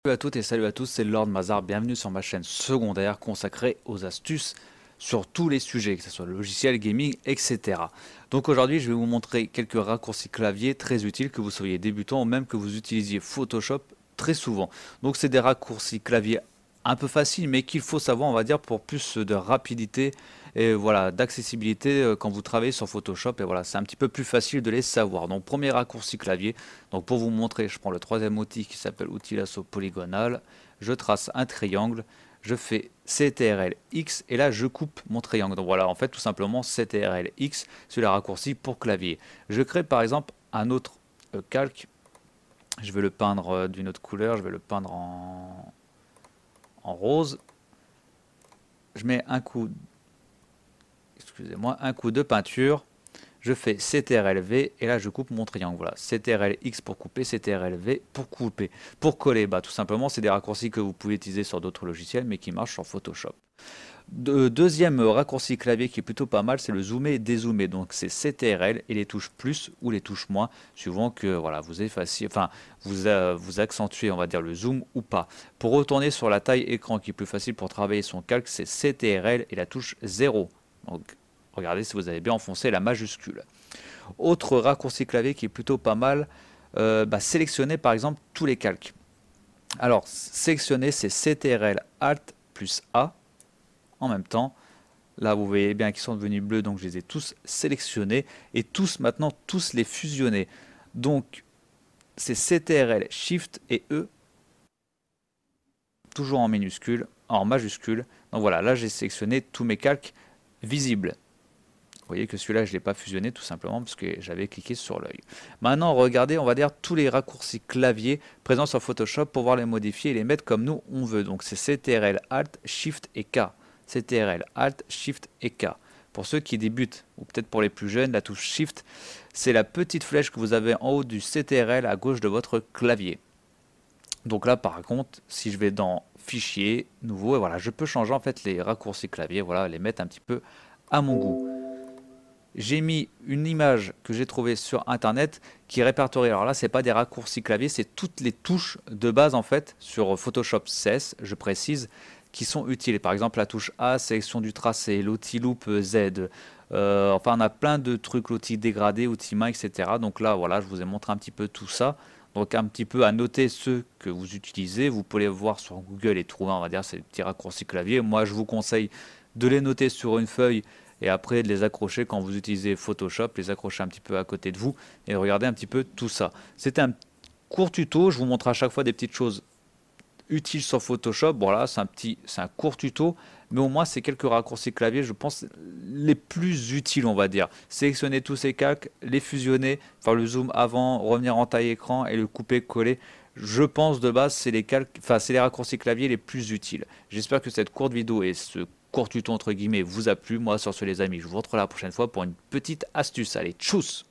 Salut à toutes et salut à tous, c'est Lord Mazar, bienvenue sur ma chaîne secondaire consacrée aux astuces sur tous les sujets, que ce soit logiciel, gaming, etc. Donc aujourd'hui je vais vous montrer quelques raccourcis clavier très utiles, que vous soyez débutant ou même que vous utilisiez Photoshop très souvent. Donc c'est des raccourcis clavier un peu faciles mais qu'il faut savoir, on va dire, pour plus de rapidité et voilà, d'accessibilité quand vous travaillez sur Photoshop. Et voilà, c'est un petit peu plus facile de les savoir. Donc premier raccourci clavier, donc pour vous montrer, je prends le troisième outil qui s'appelle outil lasso polygonal, je trace un triangle, je fais CTRL X et là je coupe mon triangle. Donc voilà, en fait tout simplement CTRL X, c'est le raccourci pour clavier. Je crée par exemple un autre calque, je vais le peindre d'une autre couleur, je vais le peindre en rose. Je mets un coup, excusez-moi, un coup de peinture. Je fais CTRL-V et là je coupe mon triangle. Voilà, CTRL-X pour couper, CTRL-V pour couper. Pour coller, bah, tout simplement, c'est des raccourcis que vous pouvez utiliser sur d'autres logiciels mais qui marchent sur Photoshop. Deuxième raccourci clavier qui est plutôt pas mal, c'est le zoomer et dézoomer. Donc c'est CTRL et les touches plus ou les touches moins, suivant que voilà, vous effacez, enfin vous accentuez, on va dire, le zoom ou pas. Pour retourner sur la taille écran qui est plus facile pour travailler son calque, c'est CTRL et la touche 0. Donc regardez si vous avez bien enfoncé la majuscule. Autre raccourci clavier qui est plutôt pas mal, sélectionner par exemple tous les calques. Alors sélectionner, c'est CTRL Alt plus A en même temps. Là vous voyez bien qu'ils sont devenus bleus, donc je les ai tous sélectionnés et maintenant tous les fusionner. Donc c'est CTRL Shift et E, toujours en minuscule, en majuscule. Donc voilà, là j'ai sélectionné tous mes calques visibles. Vous voyez que celui-là, je ne l'ai pas fusionné tout simplement parce que j'avais cliqué sur l'œil. Maintenant, regardez, on va dire tous les raccourcis clavier présents sur Photoshop pour pouvoir les modifier et les mettre comme nous on veut. Donc c'est CTRL, Alt, Shift et K. CTRL, Alt, Shift et K. Pour ceux qui débutent, ou peut-être pour les plus jeunes, la touche Shift, c'est la petite flèche que vous avez en haut du CTRL à gauche de votre clavier. Donc là, par contre, si je vais dans Fichier, Nouveau, et voilà, je peux changer en fait les raccourcis clavier, voilà, les mettre un petit peu à mon goût. J'ai mis une image que j'ai trouvée sur internet qui est répertoriée. Alors là, c'est pas des raccourcis clavier, c'est toutes les touches de base en fait sur Photoshop CS, je précise, qui sont utiles. Par exemple, la touche A, sélection du tracé, l'outil loop Z. Enfin, on a plein de trucs, l'outil dégradé, outil main, etc. Donc là, voilà, je vous ai montré un petit peu tout ça. Donc un petit peu à noter ceux que vous utilisez. Vous pouvez voir sur Google et trouver, on va dire, ces petits raccourcis clavier. Moi, je vous conseille de les noter sur une feuille et après de les accrocher quand vous utilisez Photoshop, les accrocher un petit peu à côté de vous et regarder un petit peu tout ça. C'était un court tuto, je vous montre à chaque fois des petites choses utiles sur Photoshop. Voilà, c'est un court tuto, mais au moins c'est quelques raccourcis clavier, je pense, les plus utiles, on va dire. Sélectionner tous ces calques, les fusionner, faire le zoom avant, revenir en taille écran et le couper, coller. Je pense de base c'est c'est les raccourcis clavier les plus utiles. J'espère que cette courte vidéo et ce court tuto entre guillemets vous a plu. Moi sur ce les amis, je vous retrouve la prochaine fois pour une petite astuce. Allez, tchuss!